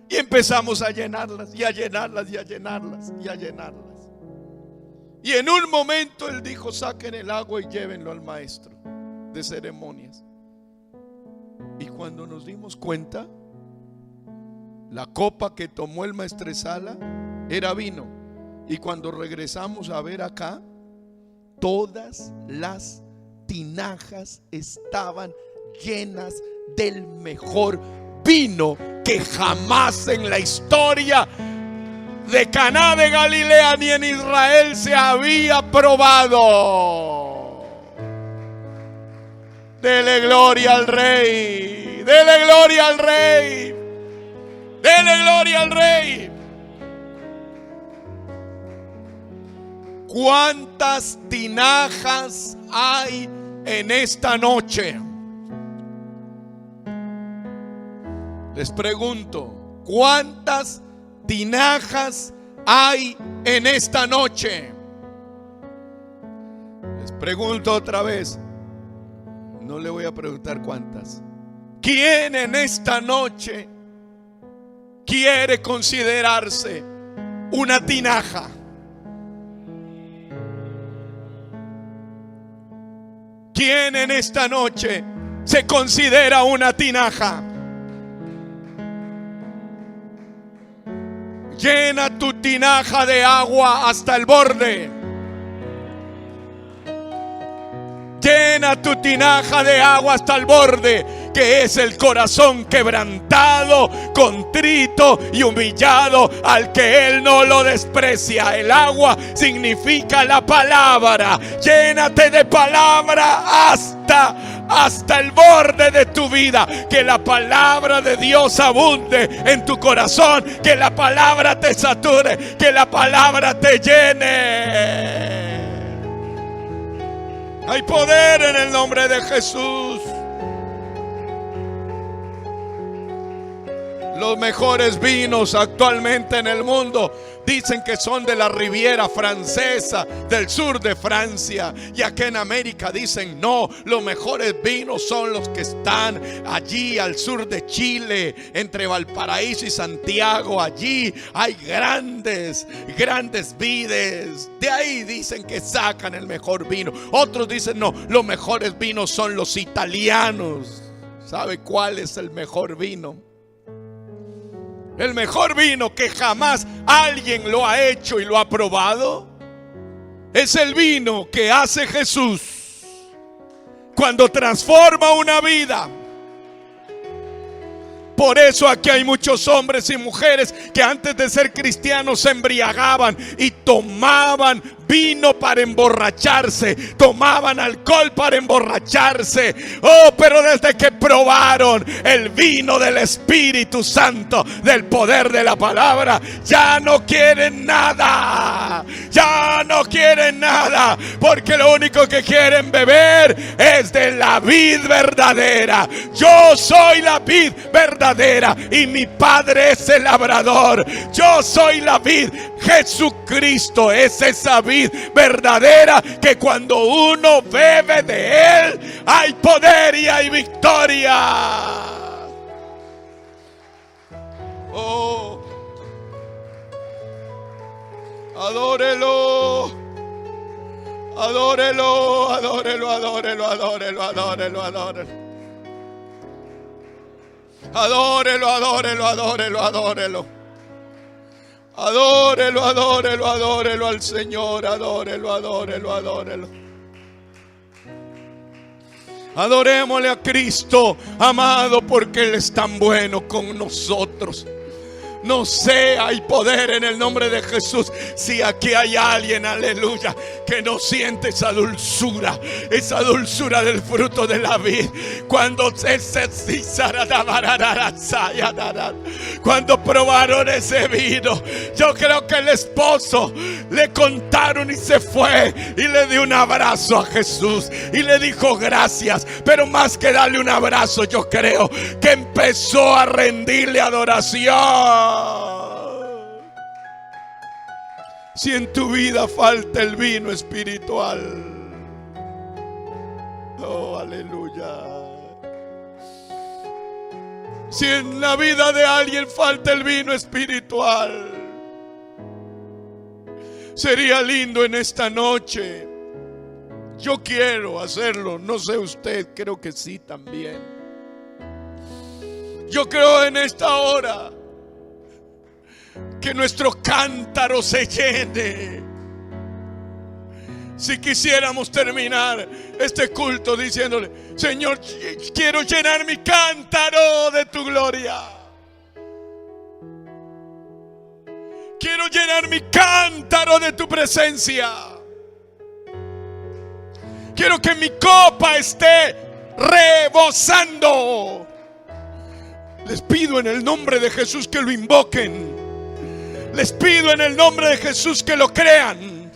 S1: Y empezamos a llenarlas y a llenarlas y a llenarlas y a llenarlas. Y en un momento él dijo: saquen el agua y llévenlo al maestro de ceremonias. Y cuando nos dimos cuenta, la copa que tomó el maestresala era vino. Y cuando regresamos a ver acá, todas las tinajas estaban llenas del mejor vino que jamás en la historia de Caná de Galilea ni en Israel se había probado. Dele gloria al Rey. Dele gloria al Rey. Dele gloria al Rey. ¿Cuántas tinajas hay en esta noche? Les pregunto: ¿cuántas tinajas hay en esta noche? Les pregunto otra vez. No le voy a preguntar cuántas. ¿Quién en esta noche quiere considerarse una tinaja? ¿Quién en esta noche se considera una tinaja? Llena tu tinaja de agua hasta el borde. Llena tu tinaja de agua hasta el borde, que es el corazón quebrantado, contrito y humillado, al que Él no lo desprecia. El agua significa la palabra. Llénate de palabra hasta el borde de tu vida. Que la palabra de Dios abunde en tu corazón. Que la palabra te sature. Que la palabra te llene. Hay poder en el nombre de Jesús. Los mejores vinos actualmente en el mundo Dicen que son de la Riviera Francesa, del sur de Francia. Y aquí en América dicen no, los mejores vinos son los que están allí al sur de Chile, entre Valparaíso y Santiago. Allí hay grandes vides. De ahí dicen que sacan el mejor vino. Otros dicen no, los mejores vinos son los italianos. ¿Sabe cuál es el mejor vino? El mejor vino que jamás alguien lo ha hecho y lo ha probado es el vino que hace Jesús cuando transforma una vida. Por eso aquí hay muchos hombres y mujeres que antes de ser cristianos se embriagaban y tomaban vino para emborracharse, tomaban alcohol para emborracharse. Oh, pero desde que probaron el vino del Espíritu Santo, del poder de la palabra, ya no quieren nada. Ya no quieren nada, porque lo único que quieren beber es de la vid verdadera. Yo soy la vid verdadera y mi Padre es el labrador. Yo soy la vid. Jesucristo es esa vid verdadera que cuando uno bebe de Él hay poder y hay victoria. Oh, adórelo, adórelo, adórelo, adórelo, adórelo, adórelo, adórelo. Adórelo, adórelo, adórelo, adórelo. Adórelo, adórelo, adórelo al Señor. Adórelo, adórelo, adórelo. Adorémosle a Cristo, amado, porque Él es tan bueno con nosotros. No sé, hay poder en el nombre de Jesús. Si aquí hay alguien, aleluya, que no siente esa dulzura del fruto de la vid. Cuando probaron ese vino, yo creo que el esposo le contaron y se fue y le dio un abrazo a Jesús y le dijo gracias. Pero más que darle un abrazo, yo creo que empezó a rendirle adoración. Si en tu vida falta el vino espiritual, oh, aleluya. Si en la vida de alguien falta el vino espiritual, sería lindo en esta noche. Yo quiero hacerlo, no sé usted, creo que sí también. Yo creo en esta hora que nuestro cántaro se llene. Si quisiéramos terminar este culto diciéndole: Señor, quiero llenar mi cántaro de tu gloria. Quiero llenar mi cántaro de tu presencia. Quiero que mi copa esté rebosando. Les pido en el nombre de Jesús que lo invoquen. Les pido en el nombre de Jesús que lo crean.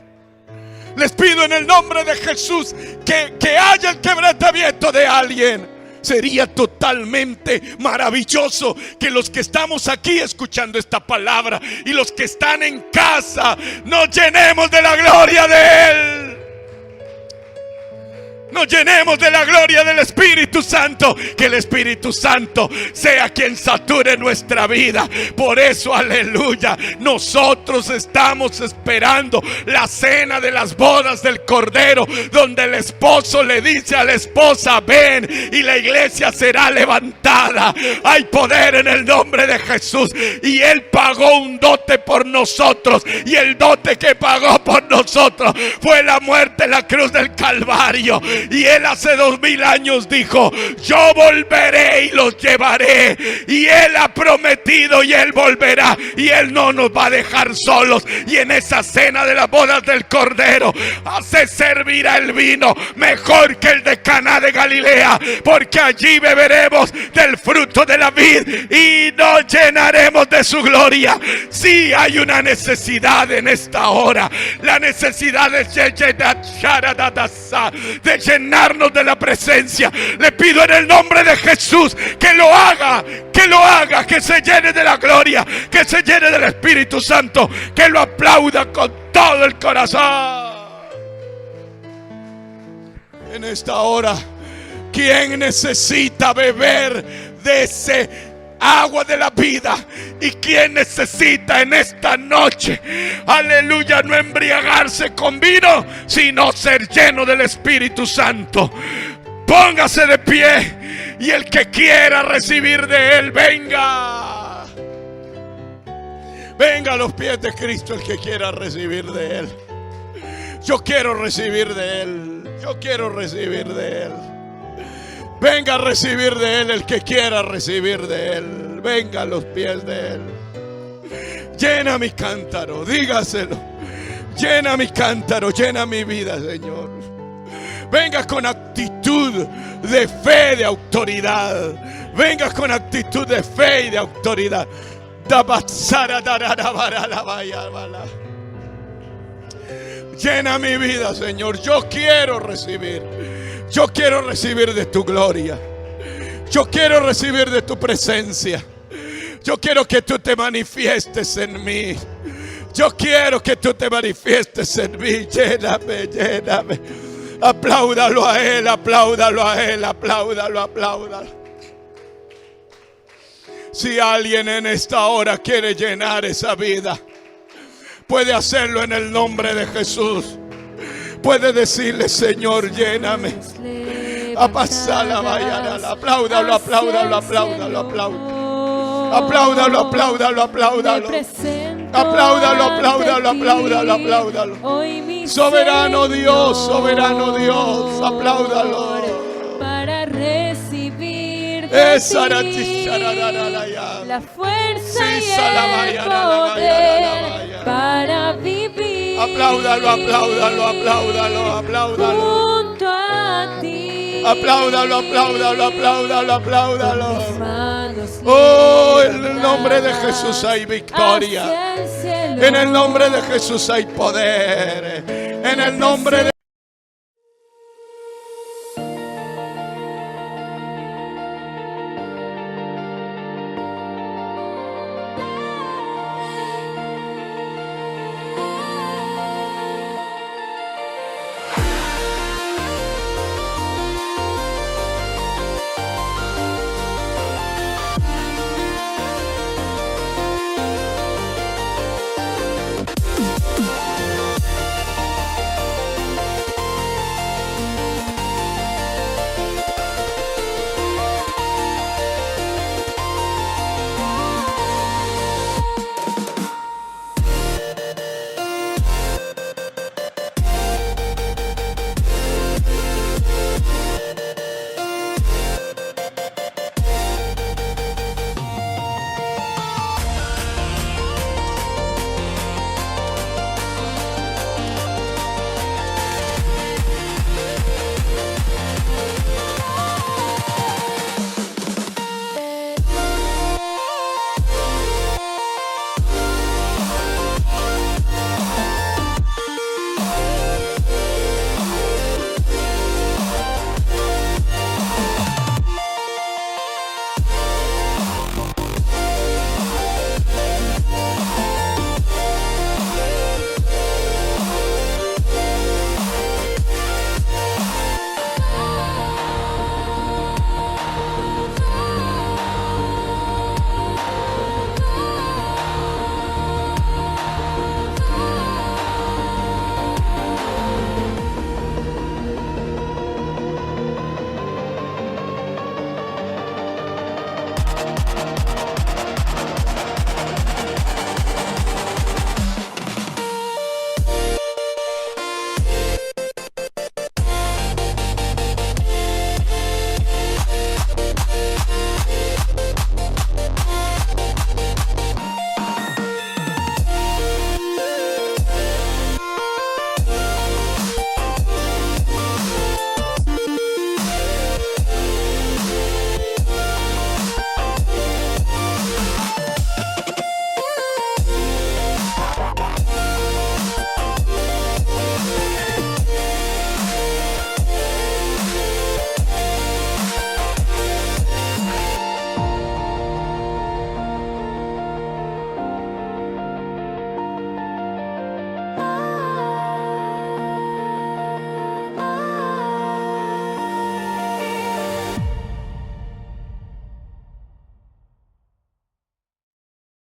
S1: Les pido en el nombre de Jesús que haya el quebrantamiento de alguien. Sería totalmente maravilloso que los que estamos aquí escuchando esta palabra y los que están en casa nos llenemos de la gloria de Él. Nos llenemos de la gloria del Espíritu Santo. Que el Espíritu Santo sea quien sature nuestra vida. Por eso, aleluya, nosotros estamos esperando la cena de las bodas del Cordero, donde el esposo le dice a la esposa: ven, y la iglesia será levantada. Hay poder en el nombre de Jesús. Y Él pagó un dote por nosotros. Y el dote que pagó por nosotros fue la muerte en la cruz del Calvario. Y Él hace 2000 años dijo: yo volveré y los llevaré. Y Él ha prometido y Él volverá. Y Él no nos va a dejar solos. Y en esa cena de las bodas del Cordero se servirá el vino mejor que el de Caná de Galilea, porque allí beberemos del fruto de la vid y nos llenaremos de su gloria. Sí, hay una necesidad en esta hora. La necesidad de llenarnos de la presencia. Le pido en el nombre de Jesús que lo haga, que se llene de la gloria, que se llene del Espíritu Santo, que lo aplauda con todo el corazón. En esta hora, ¿quién necesita beber de ese agua de la vida? ¿Y quién necesita en esta noche, aleluya, no embriagarse con vino, sino ser lleno del Espíritu Santo? Póngase de pie y el que quiera recibir de Él, venga. Venga a los pies de Cristo el que quiera recibir de Él. Yo quiero recibir de Él. Yo quiero recibir de Él. Venga a recibir de Él el que quiera recibir de Él. Venga a los pies de Él. Llena mi cántaro, dígaselo. Llena mi cántaro, llena mi vida, Señor. Venga con actitud de fe, de autoridad. Venga con actitud de fe y de autoridad. Llena mi vida, Señor. Yo quiero recibir. Yo quiero recibir de tu gloria. Yo quiero recibir de tu presencia. Yo quiero que tú te manifiestes en mí. Yo quiero que tú te manifiestes en mí. Lléname, lléname. Apláudalo a Él, apláudalo a Él, apláudalo, apláudalo. Si alguien en esta hora quiere llenar esa vida, puede hacerlo en el nombre de Jesús. Puede decirle: Señor, lléname. A pasar la mañana. Apláudalo, apláudalo, apláudalo, apláudalo. Apláudalo, apláudalo, apláudalo. Apláudalo, apláudalo, apláudalo, apláudalo. Soberano Dios, apláudalo.
S2: Para recibir la fuerza y el poder para vivir.
S1: Apláudalo, apláudalo, apláudalo, apláudalo.
S2: Junto a ti.
S1: Apláudalo, apláudalo, apláudalo, apláudalo. Oh, en el nombre de Jesús hay victoria. En el nombre de Jesús hay poder. En el nombre de